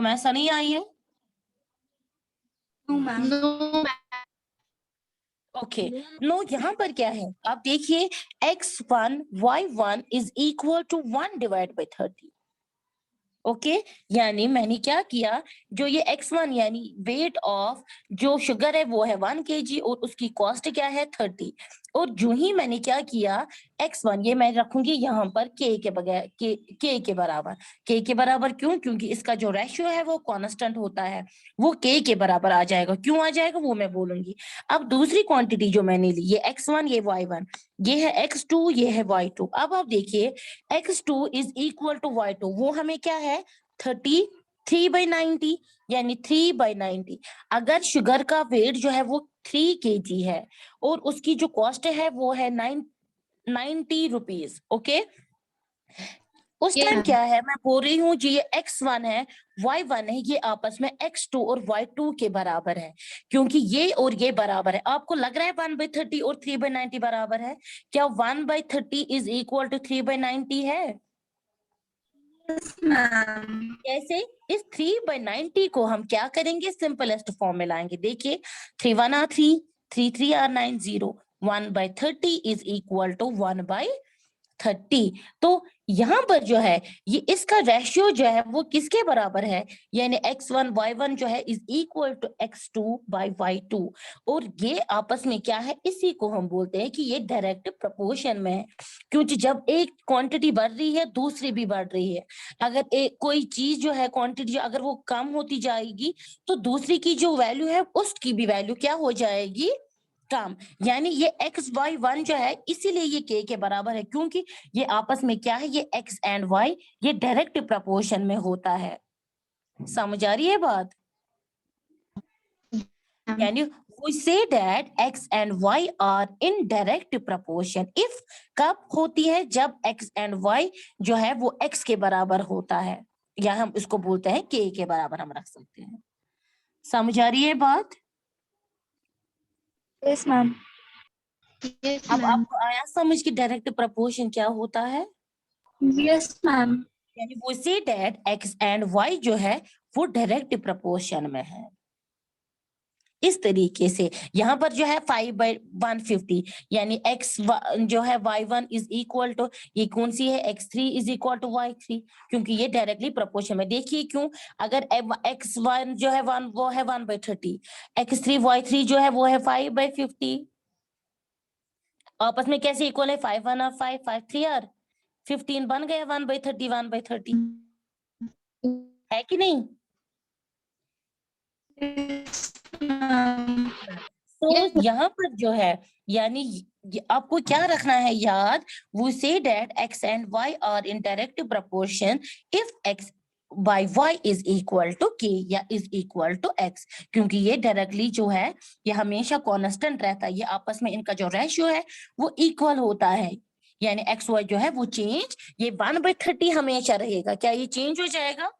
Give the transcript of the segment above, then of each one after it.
ऐसा नहीं आई है? नो ओके नो, यहाँ पर क्या है आप देखिए, x1 y1 is equal to 1 divide by 30। Okay यानी मैंने क्या किया, जो ये x1 यानी वेट ऑफ जो शुगर है वो है 1 kg और उसकी कॉस्ट क्या है 30। और जो ही मैंने क्या किया, x1 ये मैं रखूंगी यहाँ पर k के बगैर, k के बराबर। k के बराबर क्यों? क्योंकि इसका जो रेशियो है वो कांस्टेंट होता है, वो k के बराबर आ जाएगा। क्यों आ जाएगा वो मैं बोलूंगी। अब दूसरी क्वांटिटी जो मैंने ली, ये x1 ये y1, ये है x2 ये है y2। अब आप देखिए x2 is equal to y2, वो हमें क्या है 33/90 यानी 3/90। अगर शुगर का वेट जो है वो 3 kg है और उसकी जो कॉस्ट है वो है 90 रुपीज। ओके उस टाइम क्या है, मैं बोल रही हूँ जी ये x1 है y1 है, ये आपस में x2 और y2 के बराबर है, क्योंकि ये और ये बराबर है। आपको लग रहा है 1/30 और 3/90 बराबर है? क्या 1/30 इज इक्वल टू 3/90 है? कैसे? इस 3/90 को हम क्या करेंगे, सिंपलेस्ट फॉर्म में लाएंगे। देखिए 3 1 are 3, 3 3 are 9, 0, 1/30 is equal to 1/30। तो यहाँ पर जो है ये इसका रेशियो जो है वो किसके बराबर है, यानी x1 y1 जो है इज इक्वल टू x2/y2। और ये आपस में क्या है, इसी को हम बोलते हैं कि ये डायरेक्ट प्रपोर्शन में है, क्योंकि जब एक क्वांटिटी बढ़ रही है दूसरी भी बढ़ रही है। अगर एक कोई चीज जो है क्वांटिटी अगर वो कम होती जाएगी तो दूसरी की जो वैल्यू है उसकी भी वैल्यू क्या हो जाएगी, कम। यानी ये x/y1 जो है इसीलिए ये k के बराबर है, क्योंकि ये आपस में क्या है, ये x एंड y ये डायरेक्ट प्रपोर्शन में होता है। समझ आ रही है बात? यानी we say that x and y are in direct proportion if कब होती है, जब x and y जो है वो x के बराबर होता है, या हम इसको बोलते हैं k के बराबर हम रख सकते हैं। समझ आ रही है बात? Yes ma'am. अब आपको आया समझ कि डायरेक्ट प्रपोर्शन क्या होता है? Yes ma'am. यानी वो say that x and y जो है वो डायरेक्ट प्रपोर्शन में है। इस तरीके से यहाँ पर जो है 5/150 यानी x जो है y1 इज इक्वल टू, ये कौन सी है, x3 is equal to y3, क्योंकि ये डायरेक्टली प्रपोर्शन में। देखिए क्यों, अगर x1 जो है 1 वो है 1/30, x3 y3 जो है वो है 5/50। आपस में कैसे इक्वल है, 5 1 और 5 5 3 और 15 बन गया 1/30 1/30, है कि नहीं? तो यहाँ पर जो है यानी आपको क्या रखना है याद, वो say that x and y are in direct proportion if x by y is equal to k या इज इक्वल टू x, क्योंकि ये डायरेक्टली जो है ये हमेशा कांस्टेंट रहता है, ये आपस में इनका जो रेशियो है वो इक्वल होता है। यानी एक्स वाई जो है वो चेंज, ये 1/30 हमेशा रहेगा, क्या ये चेंज हो जाएगा?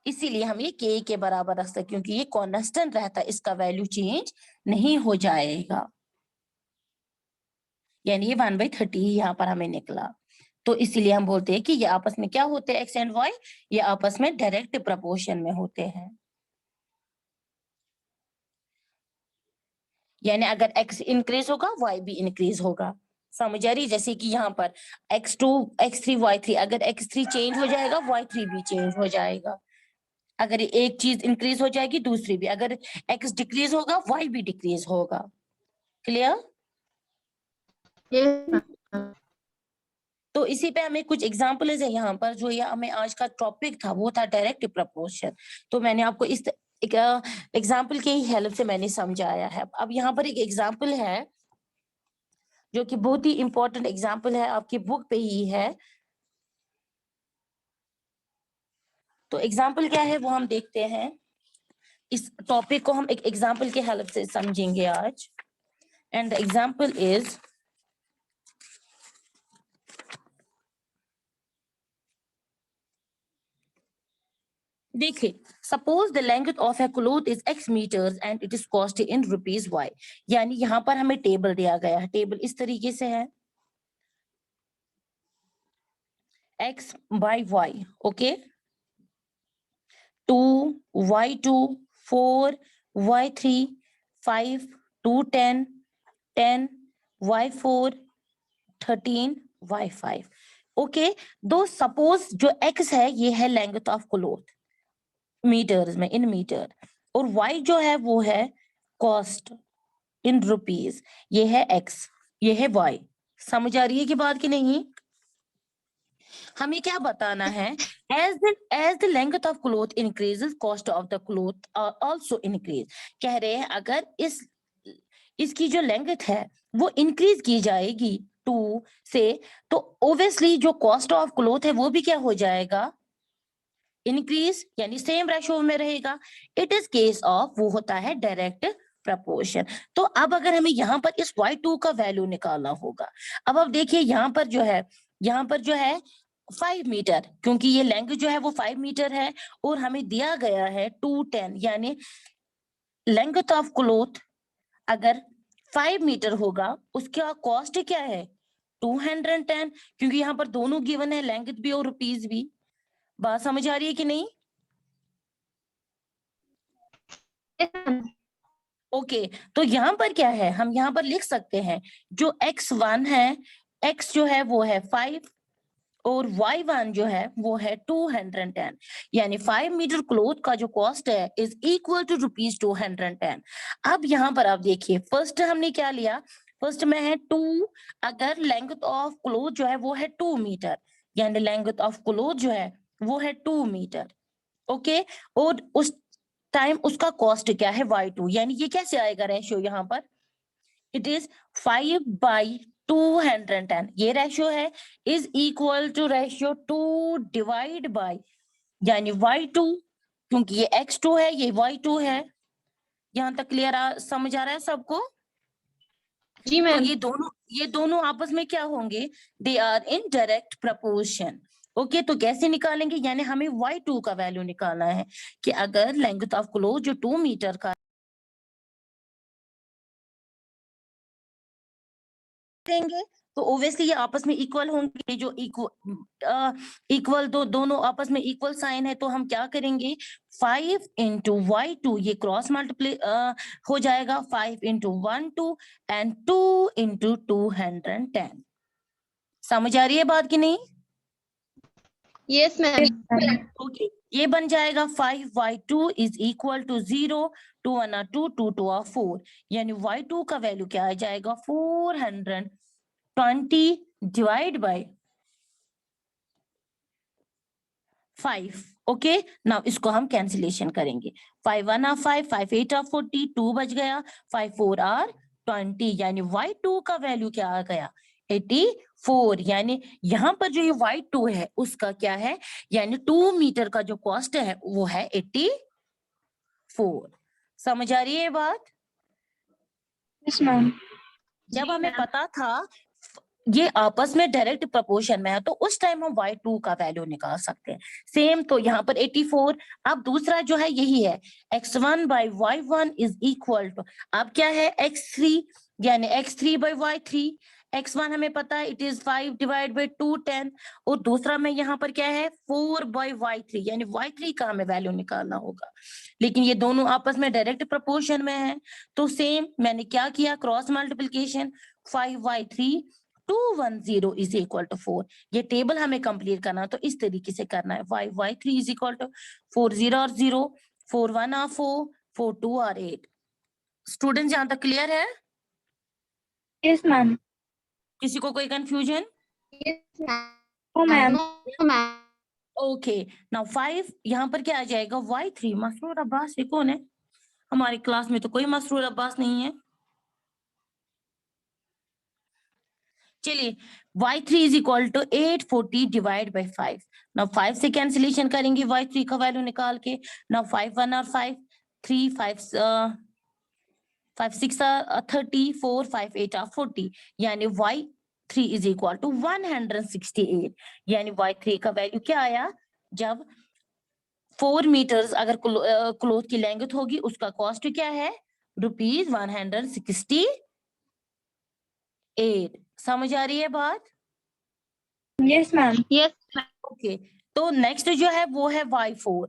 इसीलिए हम ये k के बराबर रख सकते, क्योंकि ये कांस्टेंट रहता है, इसका वैल्यू चेंज नहीं हो जाएगा। यानी ये 1/30 ही यहाँ पर हमें निकला। तो इसीलिए हम बोलते हैं कि ये आपस में क्या होते हैं, x एंड y, ये आपस में डायरेक्ट प्रपोर्शन में होते हैं। यानी अगर x इंक्रीज होगा y भी इंक्रीज होगा। समझ आ रही? जैसे कि यहाँ पर x2 x3 y3, अगर x3 चेंज हो जाएगा y3 भी चेंज हो जाएगा। अगर एक चीज इंक्रीज हो जाएगी दूसरी भी, अगर x डिक्रीज होगा y भी डिक्रीज होगा। क्लियर? तो इसी पे हमें कुछ एग्जाम्पल है यहाँ पर, जो ये हमें आज का टॉपिक था वो था डायरेक्ट प्रपोर्शन। तो मैंने आपको इस एग्जाम्पल के ही हेल्प से मैंने समझाया है। अब यहाँ पर एक एग्जाम्पल है जो कि बहुत ही इंपॉर्टेंट एग्जाम्पल है, आपकी बुक पे ही है। तो एग्जाम्पल क्या है वो हम देखते हैं। इस टॉपिक को हम एक एग्जाम्पल के हेल्प से समझेंगे आज। एंड द एग्जाम्पल इज, देखिए suppose the length of a cloth is x metres and it is cost in rupees y। यानी यहाँ पर हमें टेबल दिया गया है, टेबल इस तरीके से है। x by y, okay, 2 y2 4 y3 5 2 10 10 y4 13 y5, okay. दो सपोज जो x है ये है लेंथ ऑफ क्लोथ मीटर्स में, इन मीटर, और y जो है वो है कॉस्ट इन रुपीज, ये है x, ये है y। समझ आ रही है कि बात की नहीं? हमें क्या बताना है, as the length of cloth increases cost of the cloth also increase. कह रहे हैं अगर इसकी जो लेंथ है वो इंक्रीज की जाएगी 2 से, तो ओब्वियसली जो कॉस्ट ऑफ क्लोथ है वो भी क्या हो जाएगा, इंक्रीज, यानी सेम रेशो में रहेगा। इट इज केस ऑफ, वो होता है डायरेक्ट प्रपोर्शन। तो अब अगर हमें यहाँ पर इस y2 का वैल्यू निकालना होगा, अब देखिए यहाँ पर जो है 5 मीटर, क्योंकि ये लेंथ जो है वो 5 मीटर है और हमें दिया गया है 210, यानी लेंथ ऑफ क्लोथ अगर 5 मीटर होगा उसका कॉस्ट क्या है 210, क्योंकि यहाँ पर दोनों गिवन है, लेंथ भी और रुपीज भी। बात समझ आ रही है कि नहीं? ओके, तो यहाँ पर क्या है, हम यहाँ पर लिख सकते हैं जो x1 है, x जो है वो है 5 और y1 जो है वो है 210, यानी 5 मीटर क्लोथ का जो कॉस्ट है इज इक्वल टू रुपीज 210। अब यहाँ पर आप देखिए, फर्स्ट हमने क्या लिया, फर्स्ट में है 2, अगर लेंथ ऑफ क्लोथ जो है वो है 2 मीटर, यानी लेंथ ऑफ क्लोथ जो है वो है 2 मीटर, ओके। और उस टाइम उसका कॉस्ट क्या है y2, यानी ये कैसे आएगा रेशियो, यहाँ पर इट इज 5/210, ये रेशियो है, is equal to ratio 2 divide by, यानी y2, क्योंकि ये x2 है ये y2 है। यहाँ तक क्लियर समझ आ रहा है सबको? जी तो मैम। ये दोनों आपस में क्या होंगे, they are in direct proportion, okay. तो कैसे निकालेंगे, यानी हमें y2 का वैल्यू निकालना है कि अगर लेंथ ऑफ क्लोथ जो 2 मीटर का देंगे तो ओब्वियसली ये आपस में इक्वल होंगे, जो इक्वल दोनों आपस में इक्वल साइन है, तो हम क्या करेंगे 5 इंटू y2, ये क्रॉस मल्टीप्लाई हो जाएगा, 5 इंटू 1 2 एंड 2 इंटू 210। समझ आ रही है बात की नहीं? Yes ma'am. ओके, ये बन जाएगा 5y2 इज इक्वल टू 0, 2 1 2 2 2 4, यानी y2 का वैल्यू क्या आ जाएगा 420 डिवाइड बाय 5, ओके। नाउ इसको हम कैंसिलेशन करेंगे, 5 1 5 5 8 40, 2 बच गया, 5 4 20, यानी y2 का वैल्यू क्या आ गया 84, यानी यहाँ पर जो ये y2 है उसका क्या है, यानी 2 मीटर का जो कॉस्ट है वो है 84। समझ आ रही है ये बात? Yes ma'am. जब हमें पता था ये आपस में डायरेक्ट प्रोपोर्शन में है तो उस टाइम हम y2 का वैल्यू निकाल सकते हैं। सेम तो यहाँ पर 84। अब दूसरा जो है यही है, x1 by y1 is equal to, अब क्या है x3, यानी x3 by y3, x1 हमें पता है इट इज 5 डिवाइड बाई 210, और दूसरा में यहाँ पर क्या है 4 by y3, यानी y3 का हमें वैल्यू निकालना होगा, लेकिन ये दोनों आपस में डायरेक्ट प्रोपोर्शन में है, तो सेम मैंने क्या किया, cross multiplication, 5y3 210 is equal to 4। ये टेबल हमें कंप्लीट करना तो इस तरीके से करना है, 5y3 इज इक्वल टू 4 0 और 0, 4 1 और 4, 4 2 और 8। स्टूडेंट्स यहाँ तक क्लियर है? Yes ma'am. किसी को कोई confusion? Yes ma'am. Okay, now 5 यहाँ पर क्या आ जाएगा y3, मसरूर अब्बास ये कौन है? हमारी क्लास में तो कोई मसरूर अब्बास नहीं है। चलिए, y3 is equal to 840 divide by 5। Now 5 से कैंसिलेशन करेंगे y3 का वैल्यू निकाल के। नाउ 5 1 और 5 3 5 5 6 30 4 5 8 40, यानी y3 इज इक्वल टू 168, यानी y3 का वैल्यू क्या आया, जब 4 मीटर्स अगर क्लोथ की लेंथ होगी उसका कॉस्ट क्या है रुपीज 168। समझ आ रही है बात? Yes, ma'am. Yes. ओके तो नेक्स्ट जो है वो है y4।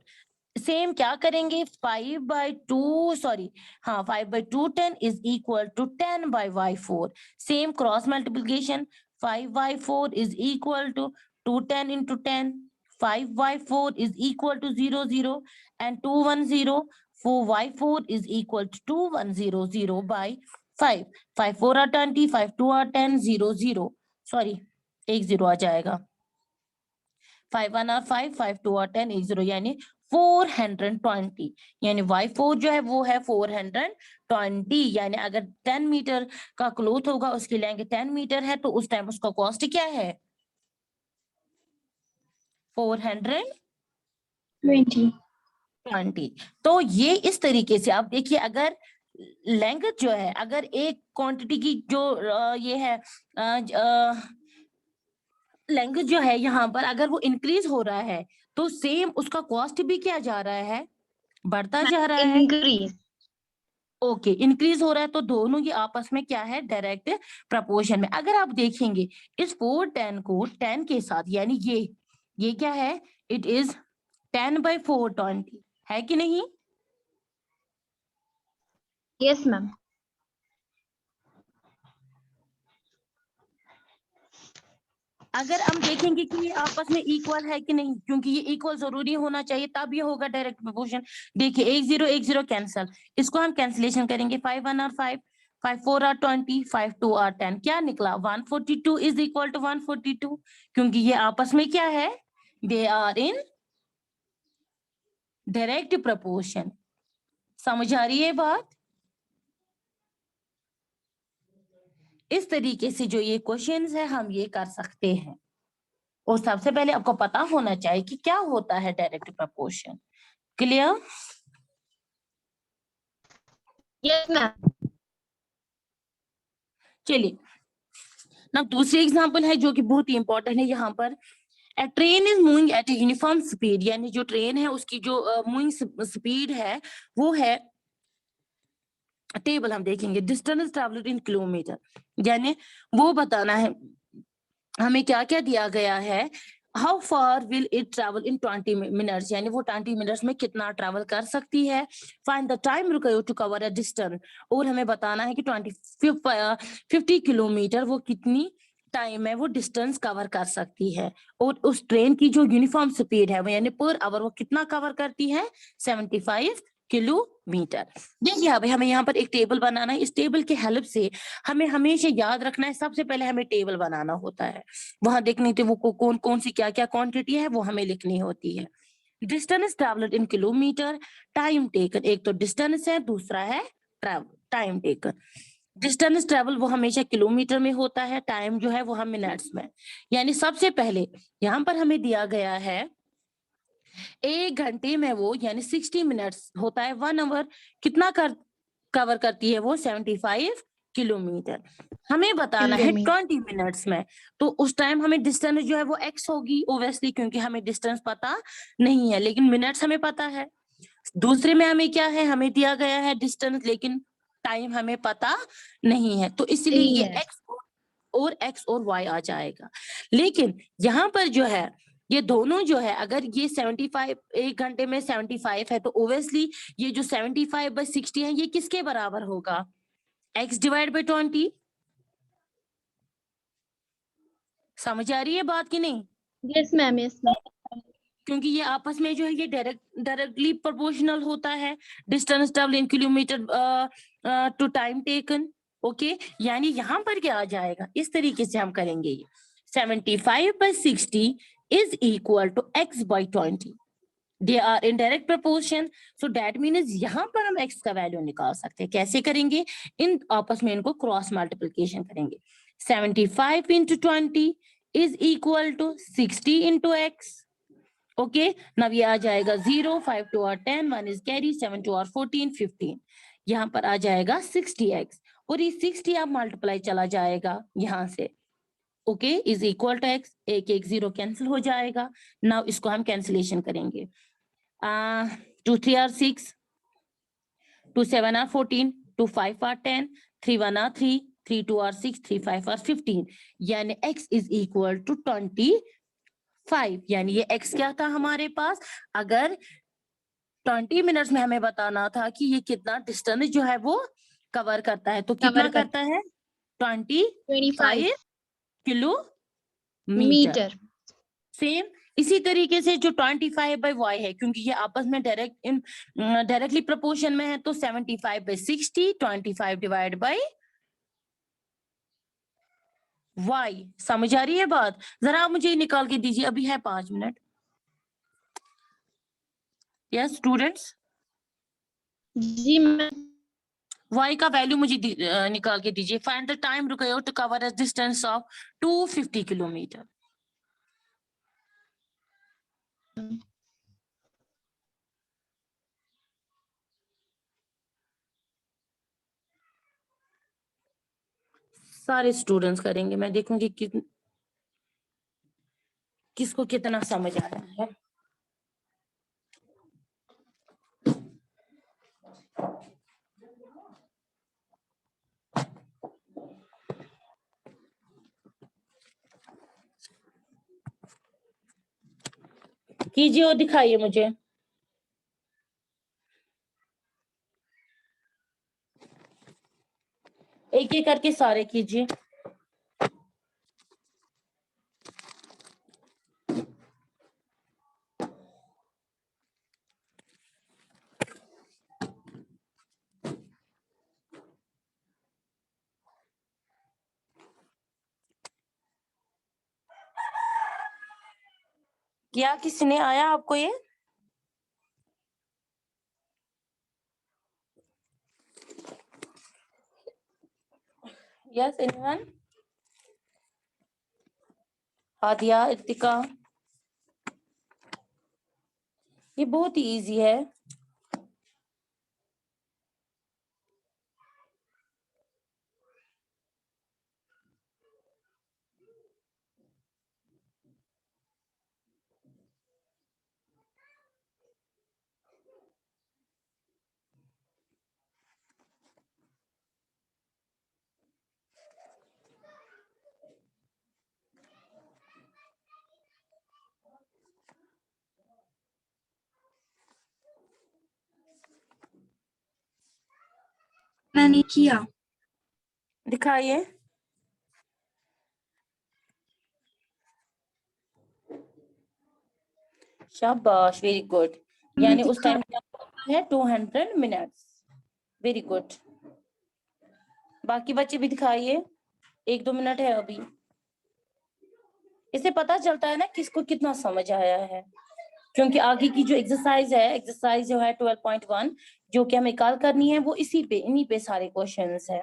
सेम क्या करेंगे 5/2 सॉरी हाँ 5/2 10 is equal to 10/y4। Same cross multiplication 5y4 is equal to 210 into 10 5y4 is equal to 0 0 and 210 4y4 is equal to 2100 by 5 5 4 are 20 5 2 are 10 0 0 sorry एक 0 आ जाएगा 5 1 are 5 5 2 are 10 एक 0 यानी 420 यानी y4 जो है वो है 420 यानी अगर 10 मीटर का क्लोथ होगा उसकी लेंथ 10 मीटर है तो उस टाइम उसका कॉस्ट क्या है 420। 20. तो ये इस तरीके से आप देखिए अगर लेंथ जो है अगर एक क्वांटिटी की जो ये है लेंथ जो है यहाँ पर अगर वो इंक्रीज हो रहा है तो सेम उसका कॉस्ट भी क्या जा रहा है बढ़ता जा रहा है Increase. ओके इंक्रीज हो रहा है तो दोनों ये आपस में क्या है डायरेक्ट प्रपोर्शन में। अगर आप देखेंगे इस 410 को 10 के साथ यानी ये क्या है इट इज 10/420 है कि नहीं। Yes, ma'am. अगर हम देखेंगे कि ये आपस में इक्वल है कि नहीं क्योंकि ये इक्वल जरूरी होना चाहिए तब ये होगा डायरेक्ट प्रोपोर्शन। देखिए 1 0 कैंसल इसको हम कैंसिलेशन करेंगे 5 1 और 5 5 4 और 20 5 2 और 10 क्या निकला 142 इज इक्वल टू 142 क्योंकि ये आपस में क्या है they are in direct proportion. समझ आ रही है बात। इस तरीके से जो ये क्वेश्चंस है हम ये कर सकते हैं और सबसे पहले आपको पता होना चाहिए कि क्या होता है direct proportion. Clear. Yes, ma'am. चलिए ना दूसरी एग्जांपल है जो कि बहुत ही इंपॉर्टेंट है यहाँ पर A train is moving at a uniform speed यानी जो ट्रेन है उसकी जो मूविंग स्पीड है वो है टेबल हम देखेंगे डिस्टेंस ट्रैवल्ड इन किलोमीटर यानी वो बताना है हमें क्या क्या दिया गया है how far will it travel in 20 minutes यानी वो 20 मिनट्स में कितना ट्रैवल कर सकती है। Find the time required to cover a distance और हमें बताना है कि 50 किलोमीटर वो कितनी टाइम है वो डिस्टेंस कवर कर सकती है और उस ट्रेन की जो यूनिफॉर्म स्पीड है वो यानी पर आवर वो कितना कवर करती है 75 किलोमीटर। देखिए अभी हमें यहाँ पर एक टेबल बनाना है। इस टेबल के हेल्प से हमें हमेशा याद रखना है सबसे पहले हमें टेबल बनाना होता है वहां देखने थे वो कौन कौन सी क्या क्या क्वांटिटी है वो हमें लिखनी होती है। Distance travelled in kilometre time taken एक तो डिस्टेंस है दूसरा है टाइम टेकन। डिस्टेंस ट्रेवल वो हमेशा किलोमीटर में होता है टाइम जो है वो हम मिनट्स में यानी सबसे पहले यहाँ पर हमें दिया गया है 1 घंटे में वो यानी 60 मिनट्स होता है 1 आवर कितना कवर करती है वो 75 किलोमीटर। हमें बताना है 20 मिनट्स में तो उस टाइम हमें डिस्टेंस जो है वो x होगी ओब्वियसली क्योंकि हमें डिस्टेंस पता नहीं है लेकिन मिनट्स हमें पता है। दूसरे में हमें क्या है हमें दिया गया है डिस्टेंस लेकिन टाइम हमें पता नहीं है तो इसलिए ये x और y आ जाएगा। लेकिन यहाँ पर जो है ये दोनों जो है अगर ये 75 1 घंटे में 75 है तो ओब्वियसली ये जो 75/60 है ये किसके बराबर होगा x डिवाइड बाई 20। समझ आ रही है बात कि नहीं। Yes, ma'am. Yes, ma'am. क्योंकि ये आपस में जो है ये डायरेक्टली प्रोपोर्शनल होता है distance travel in kilometre to time taken. Okay यानी यहाँ पर क्या आ जाएगा इस तरीके से हम करेंगे ये 75/60 is equal to x/20 they are in direct proportion so that means यहाँ पर हम x का वैल्यू निकाल सकते हैं। कैसे करेंगे इन आपस में इनको क्रॉस मल्टीप्लिकेशन करेंगे 75 into 20 is equal to 60 into x। Okay नव ये आ जाएगा 0 5 2 और 10 1 is carry 7 2 और 14 15 यहाँ पर आ जाएगा 60x और ये 60 आप मल्टीप्लाई चला जाएगा यहाँ से okay is equal to x 1 1 0 cancel हो जाएगा। नाउ इसको हम कैंसिलेशन करेंगे 2 3 are 6 2 7 are 14 2 5 are 10 3 1 are 3 3 2 are 6, 3 5 are 15, यानी x is equal to 25। यानी ये x क्या था हमारे पास, अगर 20 मिनट्स में हमें बताना था कि ये कितना डिस्टेंस जो है वो कवर करता है, तो कितना Cover कर- करता है 25 25 किलोमीटर। meter. सेम इसी तरीके से जो 25/y है, क्योंकि ये आपस में डायरेक्टली प्रोपोर्शन में है, तो 75/60, 25 डिवाइड बाई y। समझ आ रही है बात? जरा आप मुझे निकाल के दीजिए, अभी है 5 मिनट। यस स्टूडेंट्स, जी मैम। y का वैल्यू मुझे निकाल के दीजिए। Find the time required to cover a distance of 250 kilometre. सारे स्टूडेंट्स करेंगे, मैं देखूंगी किसको कितना समझ आ रहा है। कीजिए और दिखाइए मुझे। एक एक करके सारे कीजिए। क्या किसी ने आया आपको ये? Yes anyone? हादिया, इत्तिका, ये बहुत ही इजी है। मैंने किया। दिखाइए। शाबाश, वेरी गुड। यानी उस टाइम क्या होता है 200 मिनट्स। Very good. बाकी बच्चे भी दिखाइए, 1-2 मिनट है अभी। इससे पता चलता है ना किसको कितना समझ आया है, क्योंकि आगे की जो एक्सरसाइज है, एक्सरसाइज जो है 12.1 जो कि हमें कल करनी है, वो इन्हीं पे सारे क्वेश्चंस है।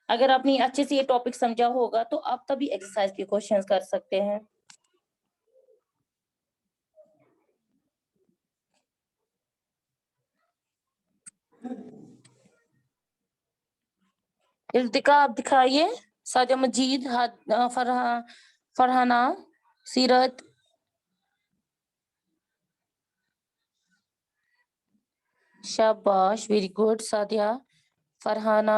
अगर आपने अच्छे से ये टॉपिक समझा होगा तो आप तभी एक्सरसाइज के क्वेश्चंस कर सकते हैं। इल्तिका आप दिखाइए। सादिया मजीद, फरहाना, सीरत, शाबाश, very good. Sadia, Farhana,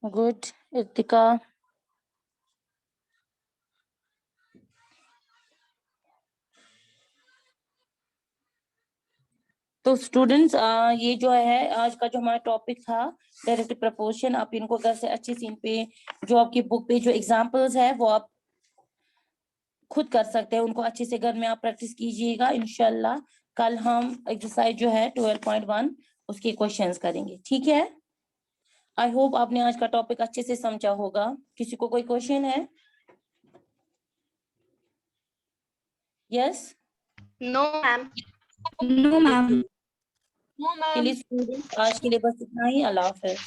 good. Iltika, तो स्टूडेंट्स ये जो है आज का जो हमारा टॉपिक था डायरेक्ट प्रपोर्शन, आप इनको घर से अच्छे से इन पे जो आपकी बुक पे जो एग्जांपल्स है वो आप खुद कर सकते हैं, उनको अच्छे से घर में आप प्रैक्टिस कीजिएगा। इंशाल्लाह कल हम एक्सरसाइज जो है 12.1 उसके क्वेश्चंस करेंगे, ठीक है? आई होप आपने आज का टॉपिक अच्छे से समझा होगा। किसी को कोई क्वेश्चन है? Yes? No ma'am. No ma'am. No चलिए मैम। स्टूडेंट्स, आज के लिए बस इतना ही। अल्लाह हाफिज।